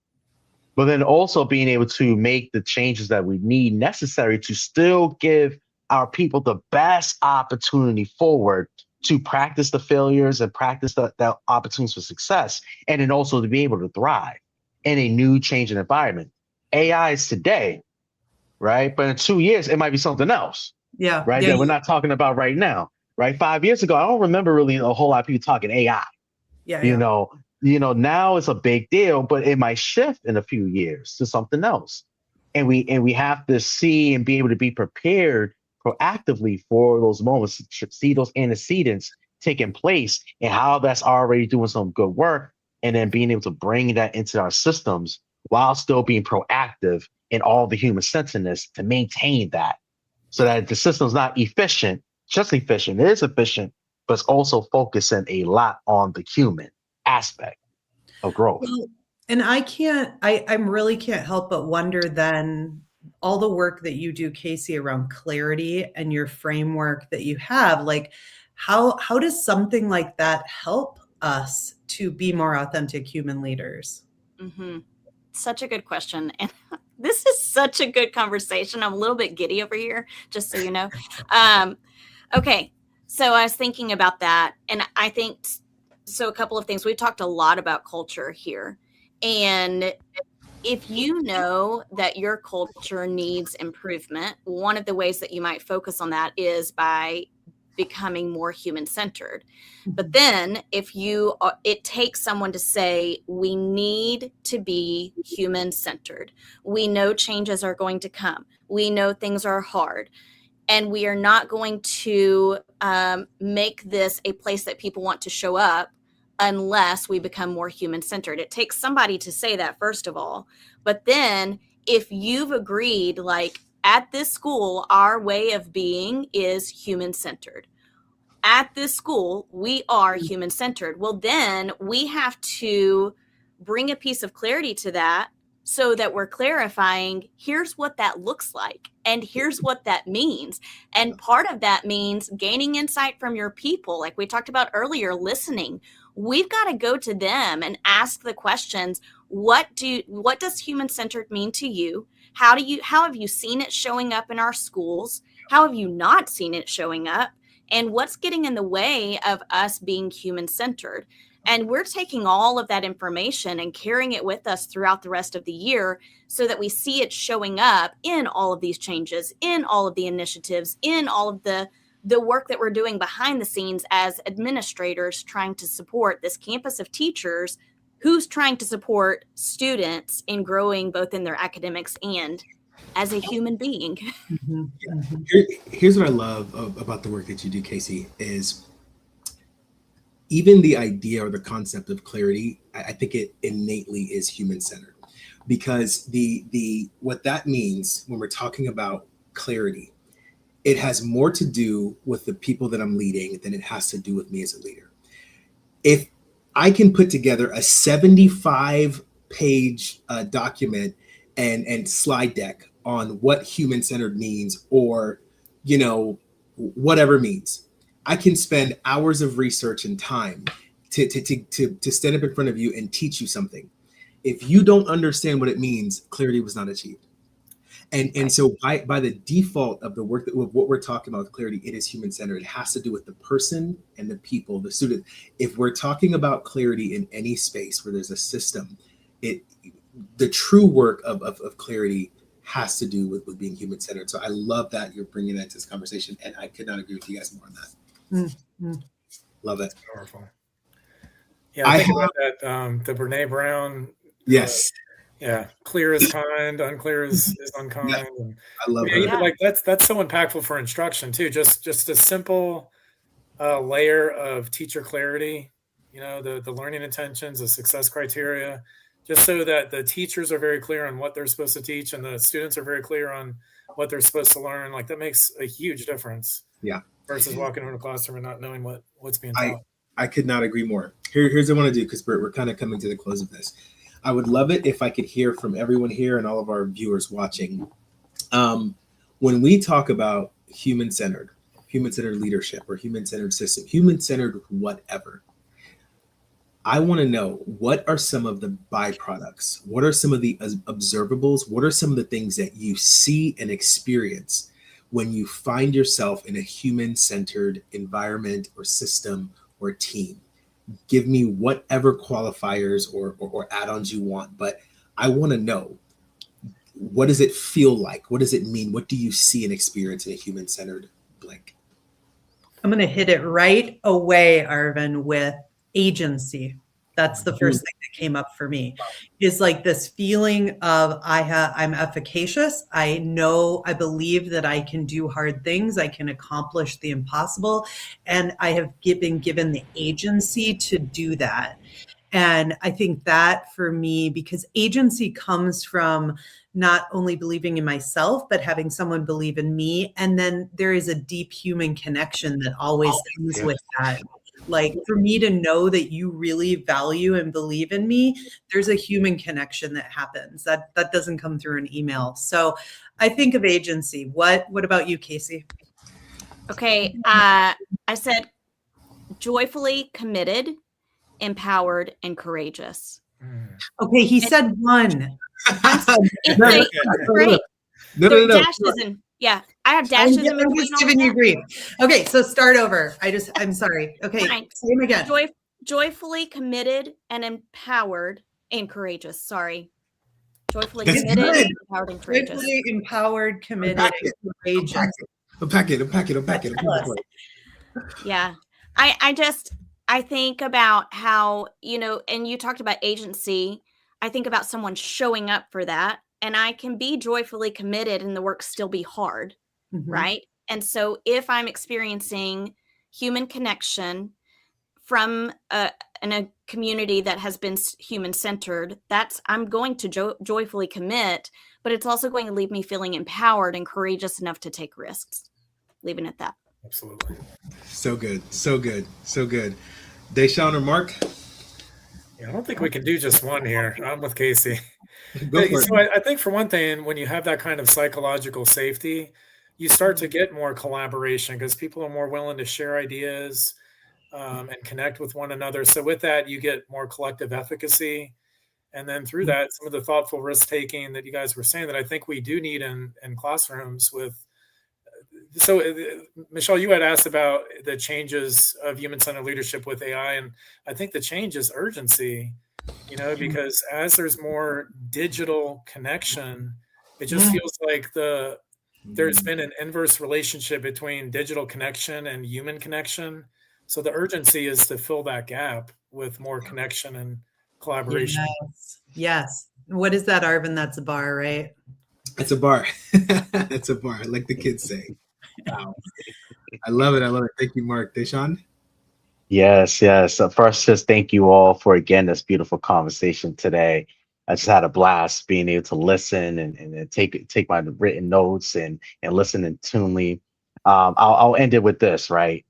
but then also being able to make the changes that we need necessary to still give our people the best opportunity forward to practice the failures and practice the opportunities for success, and then also to be able to thrive in a new changing environment. AI is today, right? But in 2 years, it might be something else, Yeah. right? Yeah. That we're not talking about right now, right? 5 years ago, I don't remember really a whole lot of people talking AI. Yeah. You know, now it's a big deal, but it might shift in a few years to something else. And we have to see and be able to be prepared proactively for those moments, to see those antecedents taking place and how that's already doing some good work, and then being able to bring that into our systems while still being proactive in all the human centeredness to maintain that, so that the system's not efficient, just efficient. It is efficient, but it's also focusing a lot on the human aspect of growth. Well, and I really can't help but wonder then, all the work that you do, Casey, around clarity and your framework that you have, like how does something like that help us to be more authentic human leaders? Mm-hmm. Such a good question. And this is such a good conversation. I'm a little bit giddy over here, just so you know. Okay. So I was thinking about that. And I think, so a couple of things. We talked a lot about culture here. And if you know that your culture needs improvement, one of the ways that you might focus on that is by becoming more human centered. But then if it takes someone to say, we need to be human centered. We know changes are going to come. We know things are hard. And we are not going to make this a place that people want to show up unless we become more human centered. It takes somebody to say that, first of all. But then if you've agreed, like, at this school, our way of being is human centered. At this school, we are human centered. Well, then we have to bring a piece of clarity to that so that we're clarifying, here's what that looks like, and here's what that means. And part of that means gaining insight from your people, like we talked about earlier, listening. We've got to go to them and ask the questions. What does human-centered mean to you? How have you seen it showing up in our schools? How have you not seen it showing up? And what's getting in the way of us being human-centered? And we're taking all of that information and carrying it with us throughout the rest of the year so that we see it showing up in all of these changes, in all of the initiatives, in all of the work that we're doing behind the scenes as administrators trying to support this campus of teachers who's trying to support students in growing both in their academics and as a human being. Here's what I love about the work that you do, Casey, is even the idea or the concept of clarity, I think it innately is human-centered, because the what that means when we're talking about clarity, it has more to do with the people that I'm leading than it has to do with me as a leader. If I can put together a 75-page document and slide deck on what human-centered means, or whatever means, I can spend hours of research and time to stand up in front of you and teach you something. If you don't understand what it means, clarity was not achieved. And so by the default of the work of what we're talking about with clarity, it is human-centered. It has to do with the person and the people, the student. If we're talking about clarity in any space where there's a system, the true work of clarity has to do with being human-centered. So I love that you're bringing that to this conversation, and I could not agree with you guys more on that. Love it. Powerful. Yeah, I think about that, the Brene Brown. Yes. Clear is kind, unclear is unkind. Yeah. And, I love that. Yeah. Like that's so impactful for instruction too. Just a simple layer of teacher clarity. The learning intentions, the success criteria, just so that the teachers are very clear on what they're supposed to teach and the students are very clear on what they're supposed to learn. Like that makes a huge difference. Yeah. Versus walking into a classroom and not knowing what's being taught. I could not agree more. Here's what I want to do, because we're kind of coming to the close of this. I would love it if I could hear from everyone here and all of our viewers watching. When we talk about human-centered leadership or human-centered system, human-centered whatever, I want to know, what are some of the byproducts? What are some of the observables? What are some of the things that you see and experience when you find yourself in a human-centered environment or system or team? Give me whatever qualifiers or add-ons you want, but I want to know, what does it feel like? What does it mean? What do you see and experience in a human-centered blank? I'm going to hit it right away, Arvin, with agency. That's the first thing that came up for me, is like this feeling of I'm efficacious. I believe that I can do hard things. I can accomplish the impossible. And I have been given the agency to do that. And I think that for me, because agency comes from not only believing in myself, but having someone believe in me. And then there is a deep human connection that always comes with that. Like, for me to know that you really value and believe in me, there's a human connection that happens. That doesn't come through an email. So I think of agency. What about you, Casey? Okay. I said joyfully committed, empowered, and courageous. Okay. He said one. It's great. No. Dashes and I have dashes in between. I'm just giving you grief. Okay, so start over. I'm sorry. Okay, same again. Joyfully committed and empowered and courageous. Sorry. Joyfully committed, empowered, and courageous. Joyfully empowered, committed, and courageous. Unpack it. Yeah. I think about how, and you talked about agency. I think about someone showing up for that. And I can be joyfully committed and the work still be hard, right? And so if I'm experiencing human connection from in a community that has been human-centered, I'm going to joyfully commit, but it's also going to leave me feeling empowered and courageous enough to take risks. Leaving it at that. Absolutely. So good. Deshaun or Mark? Yeah, I don't think we can do just one here. I'm with Casey. Go for So it. I think for one thing, when you have that kind of psychological safety, you start to get more collaboration because people are more willing to share ideas and connect with one another. So with that, you get more collective efficacy. And then through that, some of the thoughtful risk taking that you guys were saying that I think we do need in classrooms with. So Michelle, you had asked about the changes of human-centered leadership with AI, and I think the change is urgency, because as there's more digital connection, it just feels like there's been an inverse relationship between digital connection and human connection. So the urgency is to fill that gap with more connection and collaboration. Yes. What is that, Arvin? That's a bar, right? It's a bar. It's a bar, like the kids say. Wow. I love it. Thank you, Mark. Deshaun? Yes, yes. So first, just thank you all for again this beautiful conversation today. I just had a blast being able to listen and take my written notes and listen intunely. I'll end it with this, right?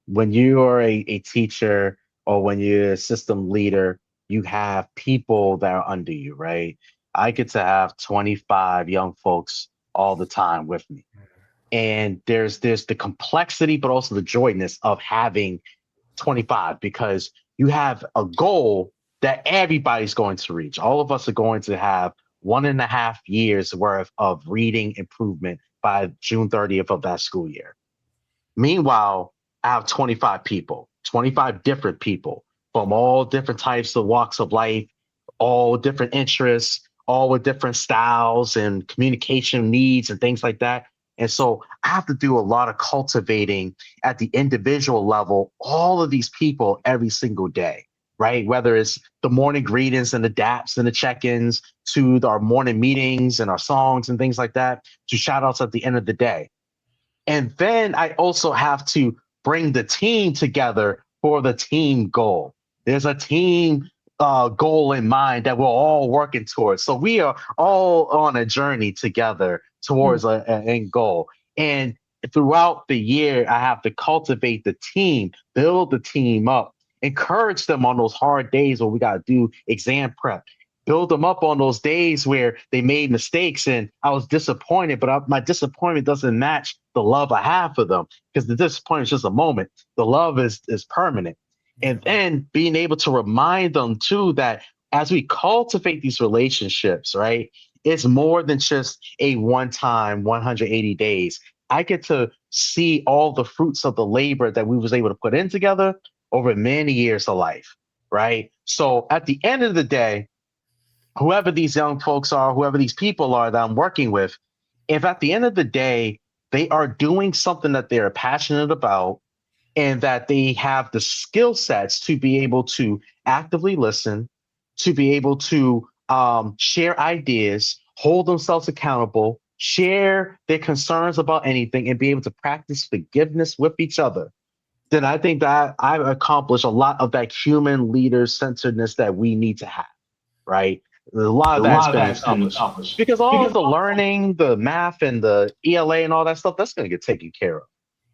When you are a teacher or when you're a system leader, you have people that are under you, right? I get to have 25 young folks all the time with me. And there's the complexity, but also the joyness of having 25 because you have a goal that everybody's going to reach. All of us are going to have 1.5 years worth of reading improvement by June 30th of that school year. Meanwhile, I have 25 people, 25 different people from all different types of walks of life, all different interests, all with different styles and communication needs and things like that. And so I have to do a lot of cultivating at the individual level, all of these people every single day, right? Whether it's the morning greetings and the daps and the check-ins to our morning meetings and our songs and things like that, to shout outs at the end of the day. And then I also have to bring the team together for the team goal. There's a team goal in mind that we're all working towards. So we are all on a journey together towards an end goal. And throughout the year, I have to cultivate the team, build the team up, encourage them on those hard days where we got to do exam prep, build them up on those days where they made mistakes and I was disappointed, but my disappointment doesn't match the love I have for them because the disappointment is just a moment. The love is permanent. And then being able to remind them too that as we cultivate these relationships, right, it's more than just a one-time 180 days. I get to see all the fruits of the labor that we was able to put in together over many years of life, right? So at the end of the day, whoever these young folks are, whoever these people are that I'm working with, if at the end of the day, they are doing something that they're passionate about and that they have the skill sets to be able to actively listen, to be able to share ideas, hold themselves accountable, share their concerns about anything, and be able to practice forgiveness with each other, then I think that I've accomplished a lot of that human leader-centeredness that we need to have, right? A lot of that's been accomplished because all of the learning, the math and the ELA and all that stuff, that's going to get taken care of.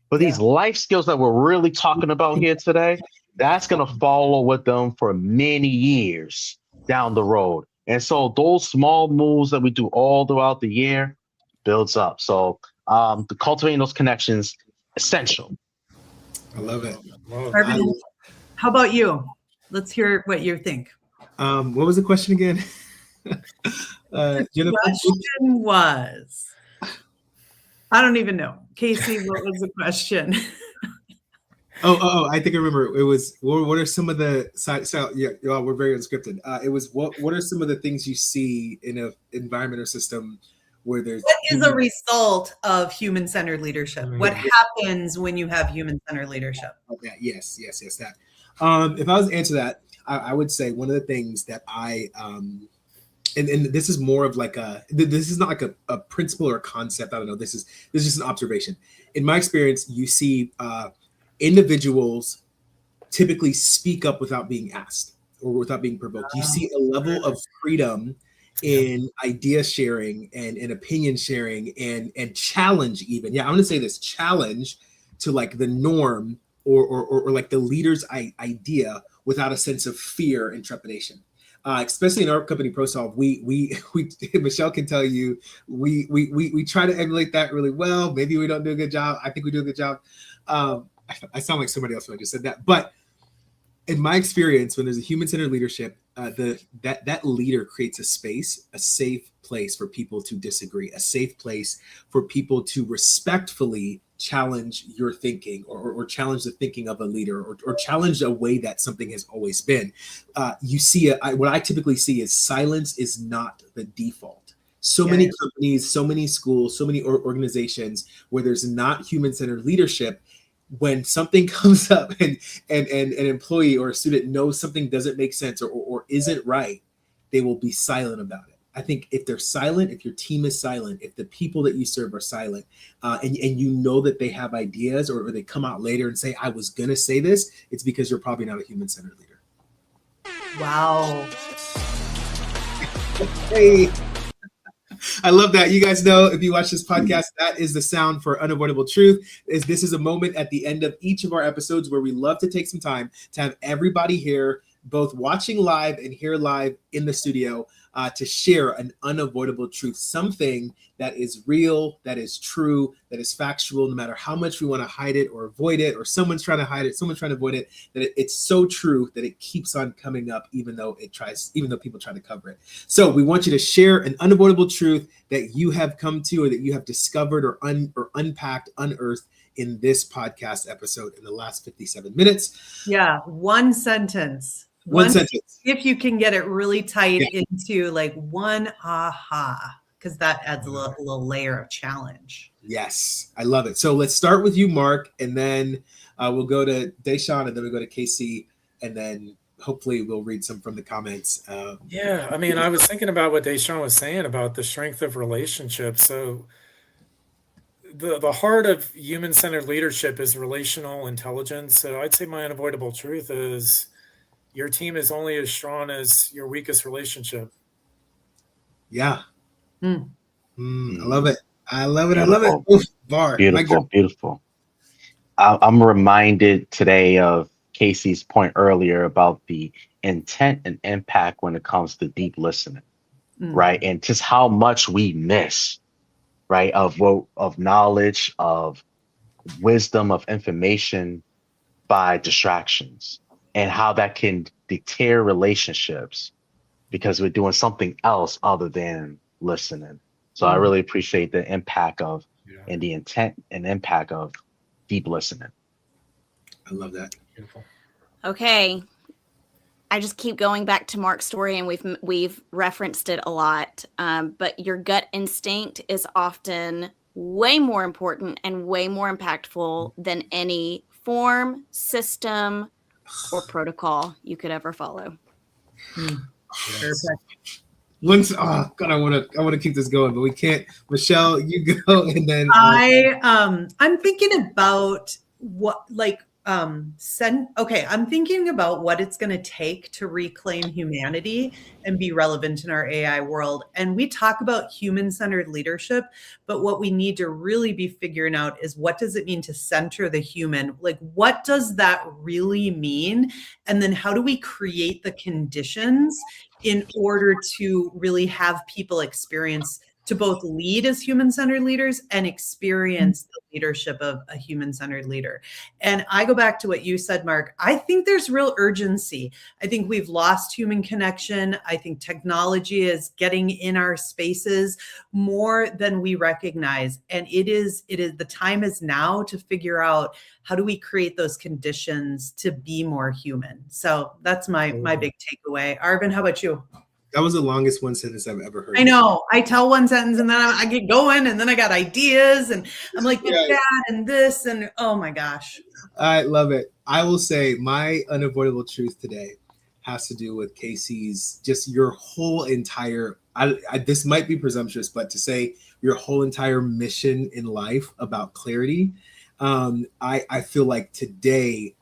But these life skills that we're really talking about here today, that's going to follow with them for many years down the road. And so those small moves that we do all throughout the year builds up. So the cultivating those connections, essential. I love it. Arvin, how about you? Let's hear what you think. What was the question again? The question was, I don't even know. Casey, what was the question? I think I remember. It was, what are some of the y'all, we're very unscripted. It was, what are some of the things you see in an environment or system where there's... What is a result of human-centered leadership? What happens when you have human-centered leadership? Okay, yes, that. If I was to answer that, I would say one of the things that I... And this is more of like this is not like a principle or a concept. I don't know. This is just an observation. In my experience, you see individuals typically speak up without being asked or without being provoked. You see a level of freedom in idea sharing and in opinion sharing and challenge even. Yeah, I'm going to say this, challenge to like the norm or like the leader's idea without a sense of fear and trepidation. especially in our company, ProSolve, we Michelle can tell you, we try to emulate that really well. Maybe we don't do a good job. I think we do a good job. I sound like somebody else when I just said that, but in my experience, when there's a human-centered leadership, that leader creates a space, a safe place for people to disagree, a safe place for people to respectfully challenge your thinking, or challenge the thinking of a leader, or challenge a way that something has always been. You see, what I typically see is silence is not the default. So many companies, so many schools, so many organizations where there's not human-centered leadership, when something comes up and an employee or a student knows something doesn't make sense or isn't right, they will be silent about it. I think if they're silent, if your team is silent, if the people that you serve are silent, and you know that they have ideas, or they come out later and say, I was going to say this, it's because you're probably not a human-centered leader. Wow. Hey. I love that. You guys know, if you watch this podcast, that is the sound for Unavoidable Truth. This is a moment at the end of each of our episodes where we love to take some time to have everybody here, both watching live and here live in the studio, to share an unavoidable truth, something that is real, that is true, that is factual, no matter how much we want to hide it or avoid it, or someone's trying to hide it, someone's trying to avoid it, that it's so true that it keeps on coming up, even though people try to cover it. So we want you to share an unavoidable truth that you have come to, or that you have discovered, or unpacked, unearthed in this podcast episode in the last 57 minutes. Yeah, one sentence. One sentence. If you can get it really tight into like one aha, because that adds a little layer of challenge. Yes, I love it. So let's start with you, Mark, and then we'll go to Deshaun, and then we'll go to Casey, and then hopefully we'll read some from the comments. Yeah, I mean, I was thinking about what Deshaun was saying about the strength of relationships. So the heart of human-centered leadership is relational intelligence. So I'd say my unavoidable truth is your team is only as strong as your weakest relationship. Yeah. I love it. I love it. I love it. Oof, bar. Beautiful. I'm reminded today of Casey's point earlier about the intent and impact when it comes to deep listening, right? And just how much we miss, right? Of knowledge, of wisdom, of information by distractions, and how that can deter relationships because we're doing something else other than listening. So I really appreciate the impact of and the intent and impact of deep listening. I love that. Beautiful. Okay. I just keep going back to Mark's story, and we've referenced it a lot. But your gut instinct is often way more important and way more impactful than any form, system, or protocol you could ever follow. Perfect. Once, God, I want to keep this going, but we can't. Michelle, you go, and then I'm thinking about I'm thinking about what it's going to take to reclaim humanity and be relevant in our AI world. And we talk about human-centered leadership, but what we need to really be figuring out is, what does it mean to center the human? Like, what does that really mean? And then how do we create the conditions in order to really have people experience, to both lead as human-centered leaders and experience the leadership of a human-centered leader? And I go back to what you said, Mark. I think there's real urgency. I think we've lost human connection. I think technology is getting in our spaces more than we recognize. And it is the time is now to figure out, how do we create those conditions to be more human? So that's my big takeaway. Arvin, how about you? that was the longest one sentence I've ever heard. I know. I tell one sentence and then I get going and then I got ideas and I'm like, that and this and oh my gosh. I love it. I will say my unavoidable truth today has to do with Casey's, just your whole entire, this might be presumptuous, but to say your whole entire mission in life about clarity. I feel like today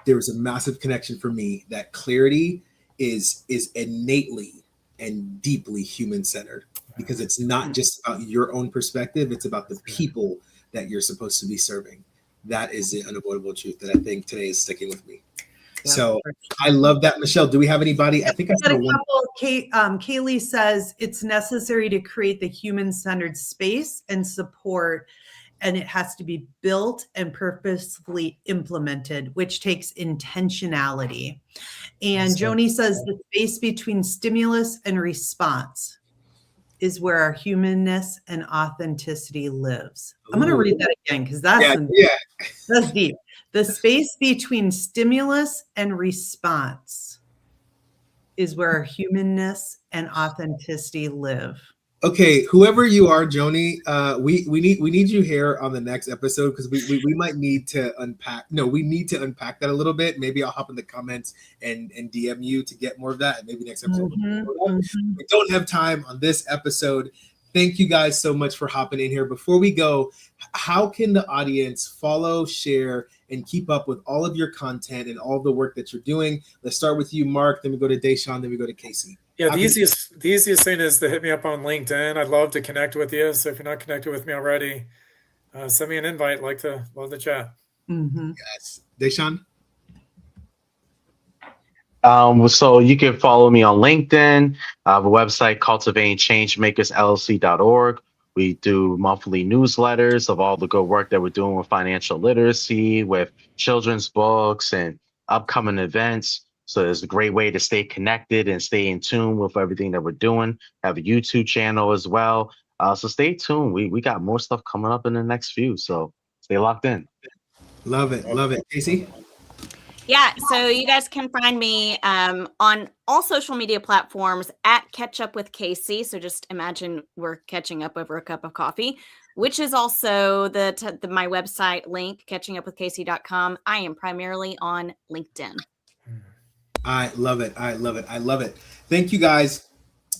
there was a massive connection for me that clarity is innately and deeply human-centered, because it's not just about your own perspective, it's about the people that you're supposed to be serving. That is the unavoidable truth that I think today is sticking with me. Yeah, So for I sure. love that. Michelle, do we have anybody? I think I Got said a one. couple. Kaylee says it's necessary to create the human-centered space and support, and it has to be built and purposefully implemented, which takes intentionality. And Joni says the space between stimulus and response is where our humanness and authenticity lives. I'm going to read that again because that's deep. The space between stimulus and response is where our humanness and authenticity live. Okay, whoever you are, Joni, we need you here on the next episode because we might need to unpack. No, we need to unpack that a little bit. Maybe I'll hop in the comments and DM you to get more of that. And maybe next episode. We don't have time on this episode. Thank you guys so much for hopping in here. Before we go, how can the audience follow, share, and keep up with all of your content and all the work that you're doing? Let's start with you, Mark. Then we go to Deshaun. Then we go to Casey. Yeah, the easiest thing is to hit me up on LinkedIn. I'd love to connect with you. So if you're not connected with me already, send me an invite. Love the chat. Yes, Deshaun. So you can follow me on LinkedIn. I have a website, cultivatingchangemakersllc.org. We do monthly newsletters of all the good work that we're doing with financial literacy, with children's books and upcoming events. So it's a great way to stay connected and stay in tune with everything that we're doing. I have a YouTube channel as well. So stay tuned. We got more stuff coming up in the next few. So stay locked in. Love it. Love it. Casey? Yeah, so you guys can find me on all social media platforms at Catch Up with Casey. So just imagine we're catching up over a cup of coffee, which is also my website link, catchingupwithcasey.com. I am primarily on LinkedIn. I love it. I love it. I love it. Thank you guys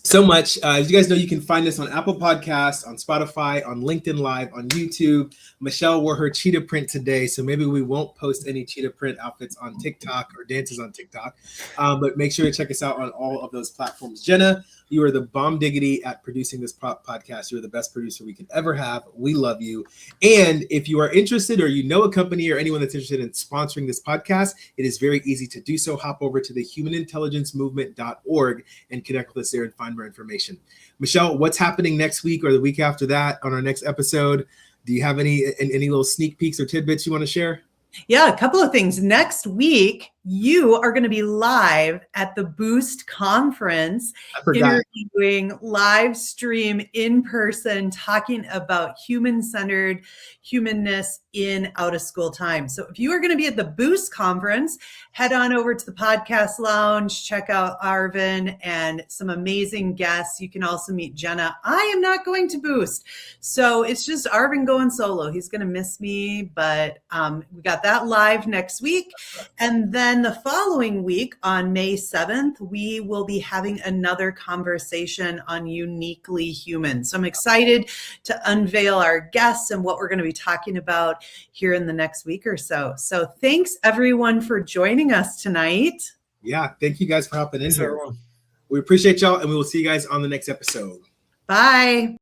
so much. As you guys know, you can find us on Apple Podcasts, on Spotify, on LinkedIn Live, on YouTube. Michelle wore her cheetah print today, so maybe we won't post any cheetah print outfits on TikTok or dances on TikTok. But make sure to check us out on all of those platforms. Jenna, you are the bomb diggity at producing this podcast. You're the best producer we could ever have. We love you. And if you are interested or you know a company or anyone that's interested in sponsoring this podcast, it is very easy to do so. Hop over to the humanintelligencemovement.org and connect with us there and find more information. Michelle, what's happening next week or the week after that on our next episode? Do you have any little sneak peeks or tidbits you want to share? Yeah, a couple of things. Next week, you are going to be live at the Boost conference, interviewing live stream in person, talking about human-centered humanness in out-of-school time. So if you are going to be at the Boost conference, head on over to the podcast lounge, check out Arvin and some amazing guests. You can also meet Jenna. I am not going to Boost. So it's just Arvin going solo. He's going to miss me, but we got that live next week. And then the following week on May 7th, we will be having another conversation on uniquely human. So I'm excited to unveil our guests and what we're going to be talking about here in the next week or so. So thanks everyone for joining us tonight. Yeah, thank you guys for hopping in here. We appreciate y'all, and we will see you guys on the next episode. Bye.